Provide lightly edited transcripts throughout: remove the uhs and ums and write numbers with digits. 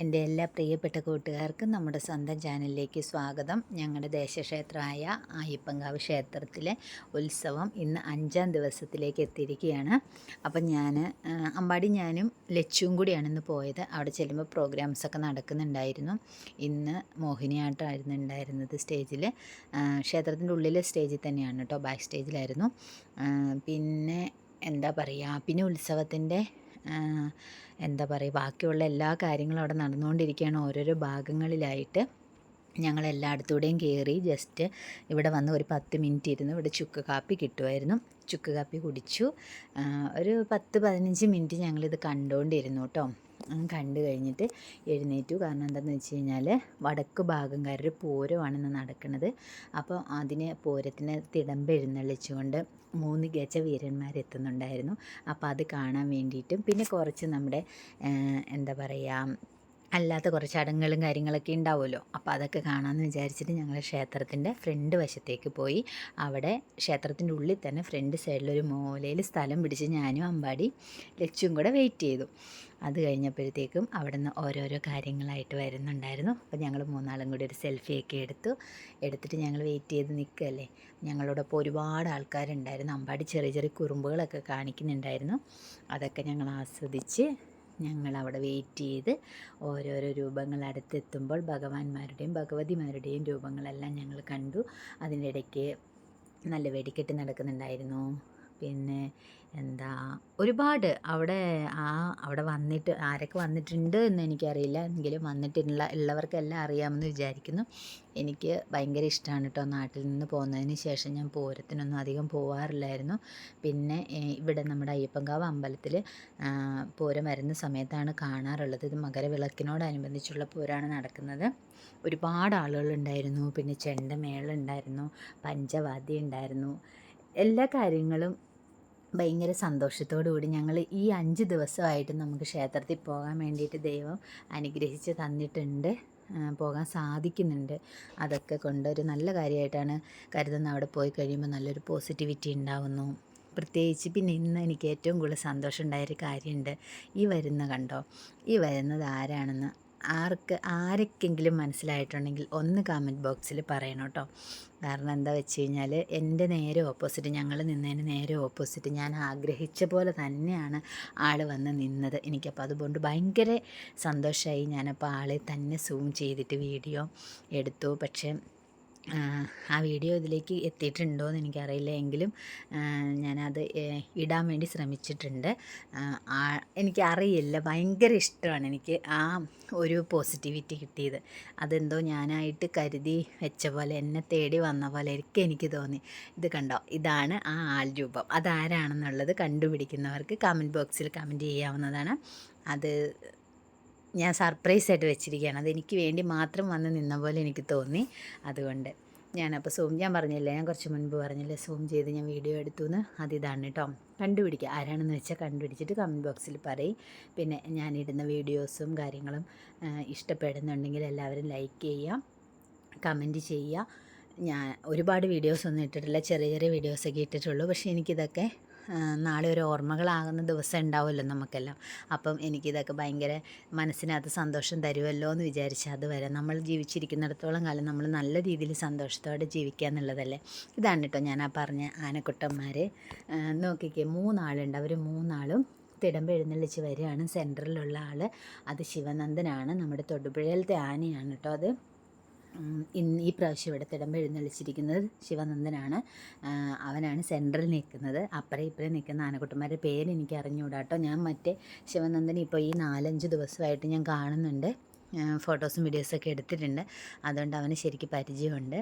എൻ്റെ എല്ലാ പ്രിയപ്പെട്ട കൂട്ടുകാർക്കും നമ്മുടെ സ്വന്തം ചാനലിലേക്ക് സ്വാഗതം. ഞങ്ങളുടെ ദേശക്ഷേത്രമായ അയ്യപ്പൻകാവ് ക്ഷേത്രത്തിലെ ഉത്സവം ഇന്ന് 5ാം ദിവസത്തിലേക്ക് എത്തിയിരിക്കുകയാണ്. അപ്പം അമ്പാടി ഞാനും ലച്ചുവും കൂടിയാണ് ഇന്ന് പോയത്. അവിടെ ചെല്ലുമ്പോൾ പ്രോഗ്രാംസൊക്കെ നടക്കുന്നുണ്ടായിരുന്നു. ഇന്ന് മോഹിനിയാട്ടമായിരുന്നു ഉണ്ടായിരുന്നത് സ്റ്റേജിൽ. ക്ഷേത്രത്തിൻ്റെ ഉള്ളിലെ സ്റ്റേജിൽ തന്നെയാണ് കേട്ടോ, ബാക്ക് സ്റ്റേജിലായിരുന്നു. പിന്നെ പിന്നെ ഉത്സവത്തിൻ്റെ എന്താ പറയുക, ബാക്കിയുള്ള എല്ലാ കാര്യങ്ങളും അവിടെ നടന്നുകൊണ്ടിരിക്കുകയാണ്. ഓരോരോ ഭാഗങ്ങളിലായിട്ട് ഞങ്ങളെല്ലായിടത്തൂടെയും കയറി ജസ്റ്റ് ഇവിടെ വന്ന് ഒരു 10 മിനിറ്റ് ഇരുന്ന് ഇവിടെ ചുക്ക് കാപ്പി കിട്ടുമായിരുന്നു. ചുക്ക് കാപ്പി കുടിച്ചു. ഒരു 10-15 മിനിറ്റ് ഞങ്ങളിത് കണ്ടുകൊണ്ടിരുന്നു കേട്ടോ. കണ്ടു കഴിഞ്ഞിട്ട് എഴുന്നേറ്റു. കാരണം എന്താണെന്ന് വെച്ച് കഴിഞ്ഞാൽ വടക്ക് ഭാഗംകാരുടെ പൂരമാണിന്ന് നടക്കുന്നത്. അപ്പോൾ പൂരത്തിന് തിടമ്പ് എഴുന്നള്ളിച്ചുകൊണ്ട് 3 ഗജ വീരന്മാരെത്തുന്നുണ്ടായിരുന്നു. അപ്പോൾ അത് കാണാൻ വേണ്ടിയിട്ടും പിന്നെ കുറച്ച് നമ്മുടെ അല്ലാത്ത കുറച്ച് ചടങ്ങുകളും കാര്യങ്ങളൊക്കെ ഉണ്ടാവുമല്ലോ. അപ്പോൾ അതൊക്കെ കാണാമെന്ന് വിചാരിച്ചിട്ട് ഞങ്ങൾ ക്ഷേത്രത്തിൻ്റെ ഫ്രണ്ട് വശത്തേക്ക് പോയി. അവിടെ ക്ഷേത്രത്തിൻ്റെ ഉള്ളിൽ തന്നെ ഫ്രണ്ട് സൈഡിലൊരു മൂലയിൽ സ്ഥലം പിടിച്ച് ഞാനും അമ്പാടി ലച്ചും കൂടെ വെയിറ്റ് ചെയ്തു. അത് കഴിഞ്ഞപ്പോഴത്തേക്കും അവിടെ നിന്ന് ഓരോരോ കാര്യങ്ങളായിട്ട് വരുന്നുണ്ടായിരുന്നു. അപ്പോൾ ഞങ്ങൾ 3 കൂടി ഒരു സെൽഫിയൊക്കെ എടുത്തിട്ട് ഞങ്ങൾ വെയിറ്റ് ചെയ്ത് നിൽക്കുകയല്ലേ. ഞങ്ങളോടൊപ്പം ഒരുപാട് ആൾക്കാരുണ്ടായിരുന്നു. അമ്പാടി ചെറിയ ചെറിയ കുറുമ്പുകളൊക്കെ കാണിക്കുന്നുണ്ടായിരുന്നു. അതൊക്കെ ഞങ്ങൾ ആസ്വദിച്ച് ഞങ്ങളവിടെ വെയിറ്റ് ചെയ്ത് ഓരോരോ രൂപങ്ങൾ അടുത്തെത്തുമ്പോൾ ഭഗവാന്മാരുടെയും ഭഗവതിമാരുടെയും രൂപങ്ങളെല്ലാം ഞങ്ങൾ കണ്ടു. അതിൻ്റെ ഇടയ്ക്ക് നല്ല വെടിക്കെട്ട് നടക്കുന്നുണ്ടായിരുന്നു. പിന്നെ ഒരുപാട് അവിടെ വന്നിട്ട് ആരൊക്കെ വന്നിട്ടുണ്ട് എന്ന് എനിക്കറിയില്ല, എങ്കിലും ഉള്ളവർക്കെല്ലാം അറിയാമെന്ന് വിചാരിക്കുന്നു. എനിക്ക് ഭയങ്കര ഇഷ്ടമാണ് കേട്ടോ. നാട്ടിൽ നിന്ന് പോകുന്നതിന് ശേഷം ഞാൻ പൂരത്തിനൊന്നും അധികം പോവാറില്ലായിരുന്നു. പിന്നെ ഇവിടെ നമ്മുടെ അയ്യപ്പൻകാവ് അമ്പലത്തിൽ പൂരം വരുന്ന സമയത്താണ് കാണാറുള്ളത്. ഇത് മകരവിളക്കിനോടനുബന്ധിച്ചുള്ള പൂരമാണ് നടക്കുന്നത്. ഒരുപാട് ആളുകളുണ്ടായിരുന്നു. പിന്നെ ചെണ്ടമേളം ഉണ്ടായിരുന്നു, പഞ്ചവാദ്യം ഉണ്ടായിരുന്നു. എല്ലാ കാര്യങ്ങളും ഭയങ്കര സന്തോഷത്തോടു കൂടി ഞങ്ങൾ ഈ 5 ദിവസമായിട്ട് നമുക്ക് ക്ഷേത്രത്തിൽ പോകാൻ വേണ്ടിയിട്ട് ദൈവം അനുഗ്രഹിച്ച് തന്നിട്ടുണ്ട്, പോകാൻ സാധിക്കുന്നുണ്ട്. അതൊക്കെ കൊണ്ട് ഒരു നല്ല കാര്യമായിട്ടാണ് കരുതുന്നത്. അവിടെ പോയി കഴിയുമ്പോൾ നല്ലൊരു പോസിറ്റിവിറ്റി ഉണ്ടാവുന്നു. പ്രത്യേകിച്ച് പിന്നെ ഇന്ന് എനിക്ക് ഏറ്റവും കൂടുതൽ സന്തോഷം ഉണ്ടായൊരു കാര്യമുണ്ട്. ഈ വരുന്നത് ആരാണെന്ന് ആരൊക്കെങ്കിലും മനസ്സിലായിട്ടുണ്ടെങ്കിൽ ഒന്ന് കമൻറ്റ് ബോക്സിൽ പറയണം കേട്ടോ. കാരണം എന്താ വെച്ച് കഴിഞ്ഞാൽ എൻ്റെ നേരെ ഓപ്പോസിറ്റ്, ഞങ്ങൾ നിന്നതിന് നേരെ ഓപ്പോസിറ്റ് ഞാൻ ആഗ്രഹിച്ച പോലെ തന്നെയാണ് ആൾ വന്ന് നിന്നത്. എനിക്കപ്പോൾ അതുകൊണ്ട് ഭയങ്കര സന്തോഷമായി. ഞാനപ്പോൾ ആളെ തന്നെ സൂം ചെയ്തിട്ട് വീഡിയോ എടുത്തു. പക്ഷേ ആ വീഡിയോ ഇതിലേക്ക് എത്തിയിട്ടുണ്ടോ എന്ന് എനിക്കറിയില്ല, എങ്കിലും ഞാനത് ഇടാൻ വേണ്ടി ശ്രമിച്ചിട്ടുണ്ട്. എനിക്കറിയില്ല, ഭയങ്കര ഇഷ്ടമാണ് എനിക്ക് ആ ഒരു പോസിറ്റിവിറ്റി കിട്ടിയത്. അതെന്തോ ഞാനായിട്ട് കരുതി വെച്ച പോലെ, എന്നെ തേടി വന്ന പോലെ എനിക്ക് തോന്നി. ഇത് കണ്ടോ, ഇതാണ് ആ ആൾ രൂപം. അതാരാണെന്നുള്ളത് കണ്ടുപിടിക്കുന്നവർക്ക് കമൻറ്റ് ബോക്സിൽ കമൻറ്റ് ചെയ്യാവുന്നതാണ്. അത് ഞാൻ സർപ്രൈസായിട്ട് വെച്ചിരിക്കുകയാണ്. അതെനിക്ക് വേണ്ടി മാത്രം വന്ന് നിന്ന പോലെ എനിക്ക് തോന്നി. അതുകൊണ്ട് ഞാനപ്പോൾ ഞാൻ പറഞ്ഞില്ലേ, ഞാൻ കുറച്ച് മുൻപ് പറഞ്ഞില്ലേ സൂം ചെയ്ത് ഞാൻ വീഡിയോ എടുത്തു എന്ന്. അതിതാണ് കേട്ടോ. കണ്ടുപിടിക്കുക, ആരാണെന്ന് വെച്ചാൽ കണ്ടുപിടിച്ചിട്ട് കമൻറ്റ് ബോക്സിൽ പറയും. പിന്നെ ഞാനിടുന്ന വീഡിയോസും കാര്യങ്ങളും ഇഷ്ടപ്പെടുന്നുണ്ടെങ്കിൽ എല്ലാവരും ലൈക്ക് ചെയ്യുക, കമൻറ്റ് ചെയ്യുക. ഞാൻ ഒരുപാട് വീഡിയോസൊന്നും ഇട്ടിട്ടില്ല, ചെറിയ ചെറിയ വീഡിയോസൊക്കെ ഇട്ടിട്ടുള്ളൂ. പക്ഷേ എനിക്കിതൊക്കെ നാളെ ഒരു ഓർമ്മകളാകുന്ന ദിവസം ഉണ്ടാവുമല്ലോ നമുക്കെല്ലാം. അപ്പം എനിക്കിതൊക്കെ ഭയങ്കര മനസ്സിനകത്ത് സന്തോഷം തരുമല്ലോ എന്ന് വിചാരിച്ച് അതുവരെ നമ്മൾ ജീവിച്ചിരിക്കുന്നിടത്തോളം കാലം നമ്മൾ നല്ല രീതിയിൽ സന്തോഷത്തോടെ ജീവിക്കുക എന്നുള്ളതല്ലേ. ഇതാണ് കേട്ടോ ഞാൻ പറഞ്ഞ ആനക്കുട്ടന്മാർ. നോക്കിക്കേ, 3 ആളുണ്ട്. അവർ 3 ആളും തിടമ്പ് എഴുന്നള്ളിച്ച് വരികയാണ്. സെൻറ്ററിലുള്ള ആൾ അത് ശിവനന്ദനാണ്, നമ്മുടെ തൊടുപുഴയിലത്തെ ആനയാണ് കേട്ടോ. അത് ഈ പ്രാവശ്യം ഇവിടെ തിടമ്പ് എഴുന്നള്ളിച്ചിരിക്കുന്നത് ശിവനന്ദനാണ്. അവനാണ് സെൻറ്ററിൽ നിൽക്കുന്നത്. അപ്പുറം ഇപ്പുറം നിൽക്കുന്ന ആനക്കുട്ടന്മാരുടെ പേര് എനിക്ക് അറിഞ്ഞുകൂടാ കേട്ടോ. ഞാൻ മറ്റേ ശിവനന്ദൻ ഇപ്പോൾ ഈ 4-5 ദിവസമായിട്ട് ഞാൻ കാണുന്നുണ്ട്, ഫോട്ടോസും വീഡിയോസൊക്കെ എടുത്തിട്ടുണ്ട്. അതുകൊണ്ട് അവന് ശരിക്കും പരിചയമുണ്ട്.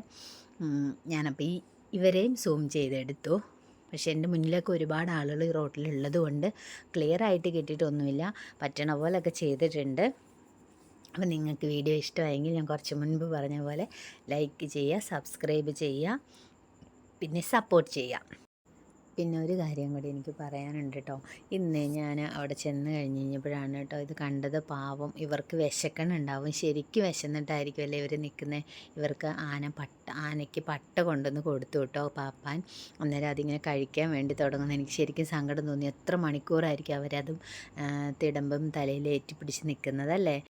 ഞാനപ്പോൾ ഇവരെയും സൂം ചെയ്തെടുത്തു. പക്ഷേ എൻ്റെ മുന്നിലൊക്കെ ഒരുപാട് ആളുകൾ ഈ റോട്ടിലുള്ളത് കൊണ്ട് ക്ലിയർ ആയിട്ട് കിട്ടിയിട്ടൊന്നുമില്ല. പറ്റണ പോലെയൊക്കെ ചെയ്തിട്ടുണ്ട്. അപ്പോൾ നിങ്ങൾക്ക് വീഡിയോ ഇഷ്ടമായെങ്കിൽ ഞാൻ കുറച്ച് മുൻപ് പറഞ്ഞ പോലെ ലൈക്ക് ചെയ്യുക, സബ്സ്ക്രൈബ് ചെയ്യുക, പിന്നെ സപ്പോർട്ട് ചെയ്യുക. പിന്നെ ഒരു കാര്യം കൂടി എനിക്ക് പറയാനുണ്ട് കേട്ടോ. ഇന്ന് ഞാൻ അവിടെ ചെന്ന് കഴിഞ്ഞപ്പോഴാണ് കേട്ടോ ഇത് കണ്ടത്. പാവം, ഇവർക്ക് വിശക്കണുണ്ടാവും, ശരിക്കും വിശന്നിട്ടായിരിക്കുമല്ലേ ഇവർ നിൽക്കുന്നത്. ഇവർക്ക് ആനയ്ക്ക് പട്ട കൊണ്ടുവന്ന് കൊടുത്തു കേട്ടോ പാപ്പാൻ. അന്നേരം അതിങ്ങനെ കഴിക്കാൻ വേണ്ടി തുടങ്ങുന്നത് എനിക്ക് ശരിക്കും സങ്കടം തോന്നി. എത്ര മണിക്കൂറായിരിക്കും അവരതും തിടമ്പും തലയിൽ ഏറ്റിപ്പിടിച്ച് നിൽക്കുന്നതല്ലേ.